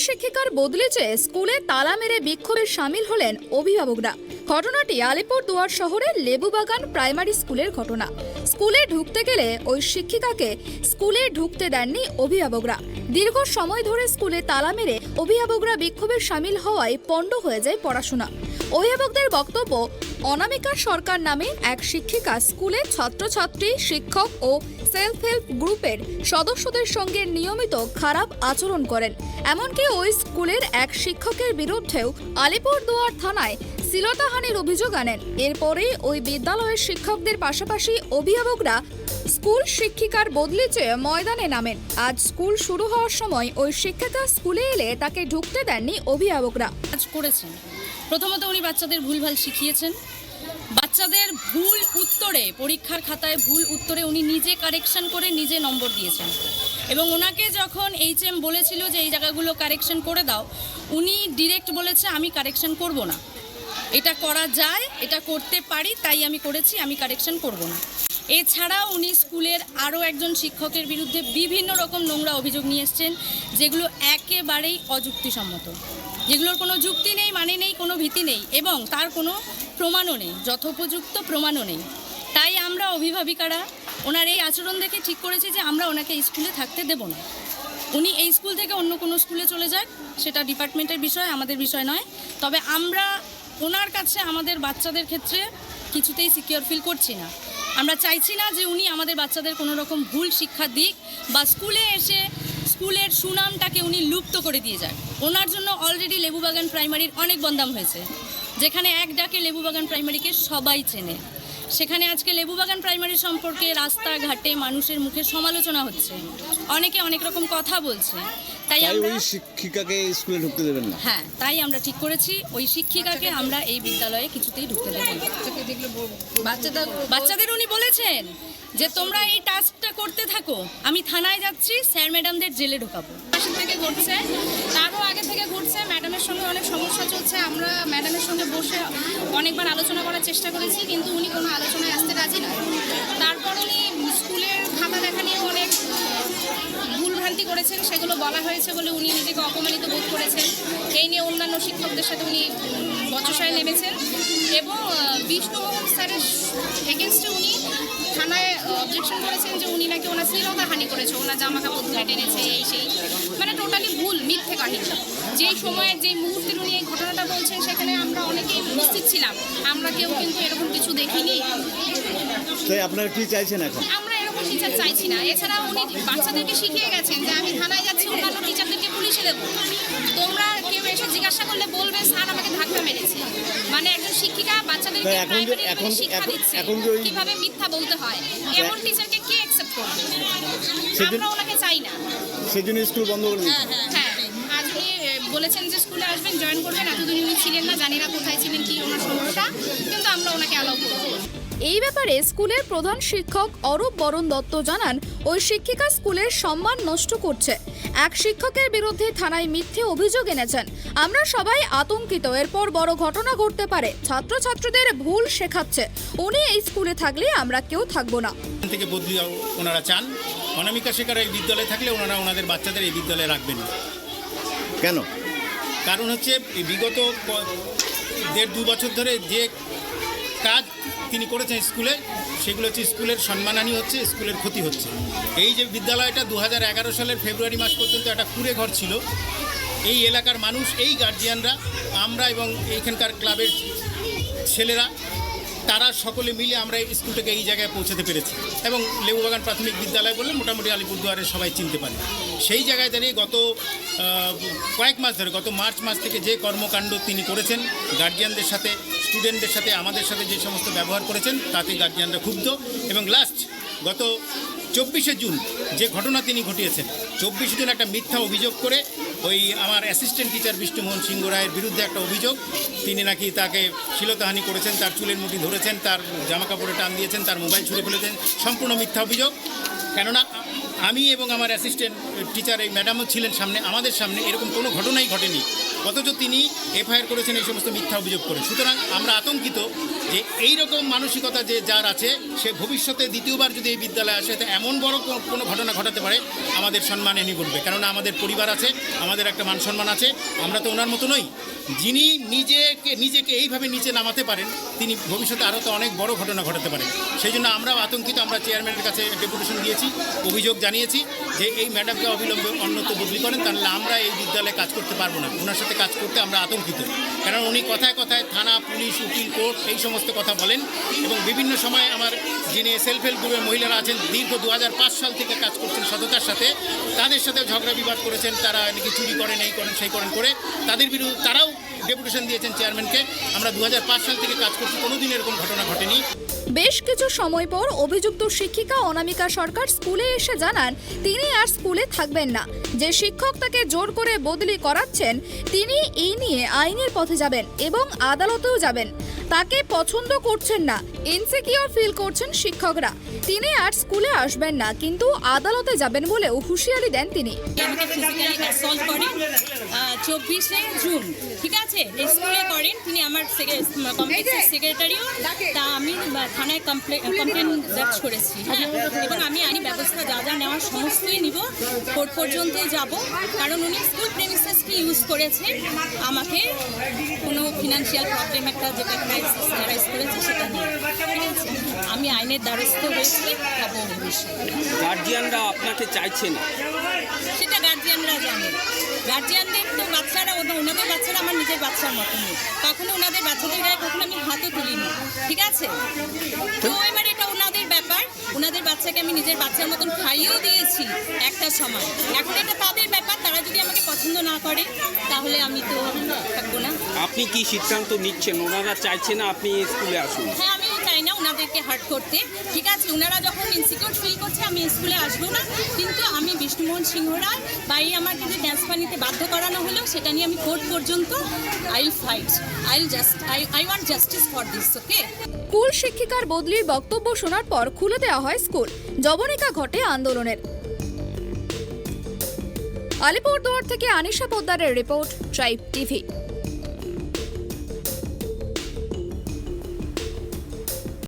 শিক্ষিকার বদলি চেয়ে স্কুলে তালা মেরে বিক্ষোভে সামিল হলেন অভিভাবকরা। ঘটনাটি আলিপুরদুয়ার শহরের লেবুবাগান প্রাইমারি স্কুলের ঘটনা। স্কুলে ঢুকতে গেলে ওই শিক্ষিকাকে স্কুলে ঢুকতে দেননি অভিভাবকরা। দীর্ঘ সময় ধরে স্কুলে তালা মেরে অভিভাবকরা বিক্ষোভে সামিল হওয়ায় পণ্ড হয়ে যায় পড়াশোনা। অভিভাবকদের বক্তব্য, অনামিকা সরকার নামে এক শিক্ষিকা স্কুলে ছাত্রছাত্রী, শিক্ষক ও সেলফ হেল্প গ্রুপের সদস্যদের সঙ্গে নিয়মিত খারাপ আচরণ করেন। এমনকি ওই স্কুলের এক শিক্ষকের বিরুদ্ধেও আলিপুরদুয়ার থানায় শ্লীলতাহানির অভিযোগ আনেন। এরপরে ওই বিদ্যালয়ের শিক্ষকদের পাশাপাশি অভিভাবকরা স্কুল শিক্ষিকার বদলি চেয়ে ময়দানে নামেন। আজ স্কুল শুরু হওয়ার সময় ওই শিক্ষিকা স্কুলে এলে তাকে ঢুকতে দেননি অভিভাবকরা। কাজ করেছেন, প্রথমত উনি বাচ্চাদের ভুলভাল শিখিয়েছেন। বাচ্চাদের ভুল উত্তরে, পরীক্ষার খাতায় ভুল উত্তরে উনি নিজে কারেকশন করে নিজে নম্বর দিয়েছেন। এবং ওনাকে যখন HM বলেছিল যে এই জায়গাগুলো কারেকশন করে দাও, উনি ডিরেক্ট বলেছে আমি কারেকশন করব না, এটা করা যায়, এটা করতে পারি, তাই আমি করেছি, আমি কারেকশন করব না। এছাড়া উনি স্কুলের আরও একজন শিক্ষকের বিরুদ্ধে বিভিন্ন রকম নোংরা অভিযোগ নিয়ে এসছেন, যেগুলো একেবারেই অযুক্তিসম্মত, যেগুলোর কোনো যুক্তি নেই, মানে নেই, কোনো ভীতি নেই এবং তার কোনো প্রমাণও নেই, যথোপযুক্ত প্রমাণও নেই। তাই আমরা অভিভাবিকারা ওনার এই আচরণ দেখে ঠিক করেছি যে আমরা ওনাকে এই স্কুলে থাকতে দেব না। উনি এই স্কুল থেকে অন্য কোনো স্কুলে চলে যাক, সেটা ডিপার্টমেন্টের বিষয়, আমাদের বিষয় নয়। তবে আমরা ওনার কাছে আমাদের বাচ্চাদের ক্ষেত্রে কিছুতেই সিকিউর ফিল করছি না। আমরা চাইছি না যে উনি আমাদের বাচ্চাদের কোনো রকম ভুল শিক্ষা দিক বা স্কুলে এসে স্কুলের সুনামটাকে উনি লুপ্ত করে দিয়ে যায়। ওনার জন্য অলরেডি লেবুবাগান প্রাইমারির অনেক বদনাম হয়েছে, যেখানে এক ডাকে লেবুবাগান প্রাইমারিকে সবাই চেনে। সেখানে আজকে লেবুবাগান প্রাইমারি সম্পর্কে রাস্তাঘাটে মানুষের মুখে সমালোচনা হচ্ছে, অনেকে অনেক রকম কথা বলছে। তাই আমরা ওই শিক্ষিকাকে স্কুলে ঢুকতে দেবেন না। হ্যাঁ, তাই আমরা ঠিক করেছি ওই শিক্ষিকাকে আমরা এই বিদ্যালয়ে কিছুতেই ঢুকতে দেব না। বাচ্চাদের উনি বলেছেন যে তোমরা এই টাস্কটা করতে থাকো, আমি থানায় যাচ্ছি, স্যার ম্যাডামদের জেলে ঢোকাবো। পাশে থেকে ঘটছে, তারও আগে থেকে ঘটছে। ম্যাডামের সঙ্গে অনেক সমস্যা চলছে। আমরা ম্যাডামের সঙ্গে বসে অনেকবার আলোচনা করার চেষ্টা করেছি, কিন্তু উনি কোনো আলোচনায় আসতে রাজি নয়। তারপর উনি স্কুলের খাতা দেখা নিয়ে অনেক ভুলভ্রান্তি করেছেন, সেগুলো বলা হয়েছে বলে উনি নিজেকে অপমানিত বোধ করেছেন। এই নিয়ে অন্যান্য শিক্ষকদের সাথে উনি বচসায় নেমেছেন এবং বিষ্ণুমোহন স্যারের এগেনস্টে উনি থানায় অবজেকশন করেছেন যে উনি নাকি ওনার শ্লীলতাহানি করেছে, ওনার জামা কাপড় ধরে টেনেছে, এই সেই, মানে টোটালি ভুল, মিথ্যে কাহিনী। যেই সময়ের যেই মুহূর্তের উনি এই ঘটনাটা বলছেন, সেখানে আমরা অনেকেই উপস্থিত ছিলাম, আমরা কেউ কিন্তু এরকম কিছু দেখিনি। তাই আপনারা কি চাইছেন এখন? আমরা এরকম টিচার চাইছি না। এছাড়া উনি বাচ্চাদেরকে শিখিয়ে গেছেন যে আমি থানায় যাচ্ছি, অন্যান্য টিচারদেরকে পুলিশে দেবো, তোমরা কেউ এসে জিজ্ঞাসা করলে বলবে স্যার আমাকে ধাক্কা মেরেছে। মানে একজন শিক্ষিকা বাচ্চাদেরকে শিক্ষা দিচ্ছে কিভাবে মিথ্যা বলতে হয়, এমন টিচারকে কে অ্যাকসেপ্ট করবে? আমরা ওনাকে চাই না। সেজন্য স্কুল বন্ধ করে দিয়েছে। হ্যাঁ, আজ উনি বলেছেন যে স্কুলে আসবেন, জয়েন করবেন। এতদিন উনি ছিলেন না, জানি না কোথায় ছিলেন, কি ওনার সমস্যা, কিন্তু আমরা ওনাকে অ্যালাউ করবো। এই ব্যাপারে স্কুলের প্রধান শিক্ষক অরূপ বরণ দত্ত জানান, ওই শিক্ষিকা স্কুলের সম্মান নষ্ট করছে। এক শিক্ষকের বিরুদ্ধে থানায় মিথ্যে অভিযোগ এনেছেন। আমরা সবাই আতঙ্কিত, এরপর বড় ঘটনা ঘটতে পারে। ছাত্রছাত্রীদের ভুল শেখাচ্ছে। উনি এই স্কুলে থাকলে আমরা কেউ থাকবো না। থেকে বদলি ওনারা চান। অনামিকা শেখার এই বিদ্যালয়ে থাকলে ওনারা ওনাদের বাচ্চাদের এই বিদ্যালয়ে রাখবেন না। কেন? কারণ হচ্ছে বিগত 1.5-2 বছর ধরে যে কাজ তিনি করেছেন স্কুলে, সেগুলো হচ্ছে স্কুলের সম্মানহানি হচ্ছে, স্কুলের ক্ষতি হচ্ছে। এই যে বিদ্যালয়টা 2011 সালের ফেব্রুয়ারি মাস পর্যন্ত একটা কুঁড়ে ঘর ছিল। এই এলাকার মানুষ, এই গার্জিয়ানরা, আমরা এবং এইখানকার ক্লাবের ছেলেরা, তারা সকলে মিলে আমরা এই স্কুলটাকে এই জায়গায় পৌঁছাতে পেরেছি এবং লেবুবাগান প্রাথমিক বিদ্যালয় বললে মোটামুটি আলিপুরদুয়ারে সবাই চিনতে পারে। সেই জায়গায় দাঁড়িয়ে গত কয়েক মাস ধরে, গত মার্চ মাস থেকে যে কর্মকাণ্ড তিনি করেছেন, গার্জিয়ানদের সাথে, স্টুডেন্টদের সাথে, আমাদের সাথে যে সমস্ত ব্যবহার করেছেন, তাতে গার্জিয়ানরা ক্ষুব্ধ। এবং লাস্ট গত 24শে জুন যে ঘটনা তিনি ঘটিয়েছেন, 24 জুন একটা মিথ্যা অভিযোগ করে ওই আমার অ্যাসিস্ট্যান্ট টিচার বিষ্ণুমোহন সিংহ রায়ের বিরুদ্ধে একটা অভিযোগ, তিনি নাকি তাকে শ্লীলতাহানি করেছেন, তার চুলের মুঠি ধরেছেন, তার জামা কাপড়ে টান দিয়েছেন, তার মোবাইল ছুঁড়ে ফেলেছেন। সম্পূর্ণ মিথ্যা অভিযোগ। কেননা আমি এবং আমার অ্যাসিস্ট্যান্ট টিচার এই ম্যাডামও ছিলেন সামনে, আমাদের সামনে এরকম কোনো ঘটনাই ঘটেনি। অথচ তিনি এফআইআর করেছেন এই সমস্ত মিথ্যা অভিযোগ করে। সুতরাং আমরা আতঙ্কিত যে এই রকম মানসিকতা যে যার আছে সে ভবিষ্যতে দ্বিতীয়বার যদি এই বিদ্যালয়ে আসে তো এমন বড় কোনো ঘটনা ঘটাতে পারে আমাদের সম্মান এনে করবে। কেননা আমাদের পরিবার আছে, আমাদের একটা মান সম্মান আছে, আমরা তো ওনার মতো নই। যিনি নিজেকে এইভাবে নিচে নামাতে পারেন তিনি ভবিষ্যতে আরও তো অনেক বড় ঘটনা ঘটাতে পারেন। সেই জন্য আমরাও আতঙ্কিত। আমরা চেয়ারম্যানের কাছে ডেপুটেশন দিয়েছি, অভিযোগ জানিয়েছি যে এই ম্যাডামকে অবিলম্বে অন্যত্র বদলি করেন, তাহলে আমরা এই বিদ্যালয়ে কাজ করতে পারবো না। ওনার সাথে কাজ করতে আমরা আতঙ্কিত, কারণ উনি কথায় কথায় থানা, পুলিশ, উকিল, কোর্ট এই সমস্ত কথা বলেন এবং বিভিন্ন সময় আমার যিনি সেলফ হেল্প গ্রুপের মহিলারা আছেন দীর্ঘ 2005 সাল থেকে কাজ করছেন সততার সাথে, তাদের সাথে ঝগড়া বিবাদ করেছেন, তারা নাকি চুরি করেন, এই করেন, সেই করেন করে তাদের বিরুদ্ধে তারাও ডেপুটেশন দিয়েছেন চেয়ারম্যানকে। আমরা 2005 সাল থেকে কাজ করছি, কোনোদিন এরকম ঘটনা ঘটেনি। বেশ কিছু সময় পর অভিযুক্ত শিক্ষিকা অনামিকা সরকার স্কুলে এসে জানান তিনি আর স্কুলে থাকবেন না। যে শিক্ষক তাকে জোর করে বদলি করাচ্ছেন তিনি এই নিয়ে আইনের পথে যাবেন এবং আদালতেও যাবেন। তাকে পছন্দ করছেন না, ইনসিকিউর ফিল করছেন শিক্ষকরা। তিনি আর স্কুলে আসবেন না, কিন্তু আদালতে যাবেন বলেও হুঁশিয়ারি দেন তিনি। 24শে জুন, ঠিক আছে, স্কুলে করেন তিনি, আমার কমপ্লেক্সের সেক্রেটারিও। তা আমি থানায় কমপ্লেন দর্জ করেছি, এবং আমি আইনি ব্যবস্থা যা যা নেওয়ার সমস্তই নিব, কোর্ট পর্যন্ত যাব। কারণ উনি স্কুল প্রেমিসেসকে ইউজ করেছেন আমাকে কোনো ফিনান্সিয়াল প্রবলেম একটা যেটা ক্রাইসিস অ্যারাইজ করেছে সেটা নিয়ে। আমি আইনের দ্বারস্থ হয়েছি, পাবো ভবিষ্যতে। গার্জিয়ানরা আপনাকে চাইছে না, সেটা গার্জিয়ানরা জানে। গার্জিয়ানদের তো বাচ্চারা, ওনাদের বাচ্চারা আমার নিজের বাচ্চার মতো নেই, কখনো ওনাদের বাচ্চাদের গায়ে কখনো আমি হাতও তুলিনি, ঠিক আছে। তো এবার এটা ওনাদের ব্যাপার, ওনাদের বাচ্চাকে আমি নিজের বাচ্চার মতন খাইয়েও দিয়েছি একটা সময়। এখন এটা তাদের ব্যাপার, তারা যদি আমাকে পছন্দ না করে তাহলে আমি তো থাকবো না। আপনি কি সিদ্ধান্ত নিচ্ছেন? ওনারা চাইছে না আপনি স্কুলে আসুন। হ্যাঁ, আমি চাই না ওনাদেরকে হার্ট করতে, ঠিক আছে। ওনারা যখন ইনসিকিউর ফিল করছে আমি স্কুলে আসবো না, কিন্তু আমি বিষ্ণুমোহন সিংহ রায় বাইরে আমার কিন্তু ড্যান্স পানিতে বাধ্য করানো হলো, সেটা নিয়ে আমি কোর্ট পর্যন্ত I fight. I want justice for this, okay. School শিক্ষিকার বদলির বক্তব্য শোনার পর খুলে দেওয়া হয় স্কুল। জবনিকা ঘটে আন্দোলনের। আলিপুরদুয়ার থেকে আনিশা পোদ্দারের রিপোর্ট, ট্রাইব টিভি।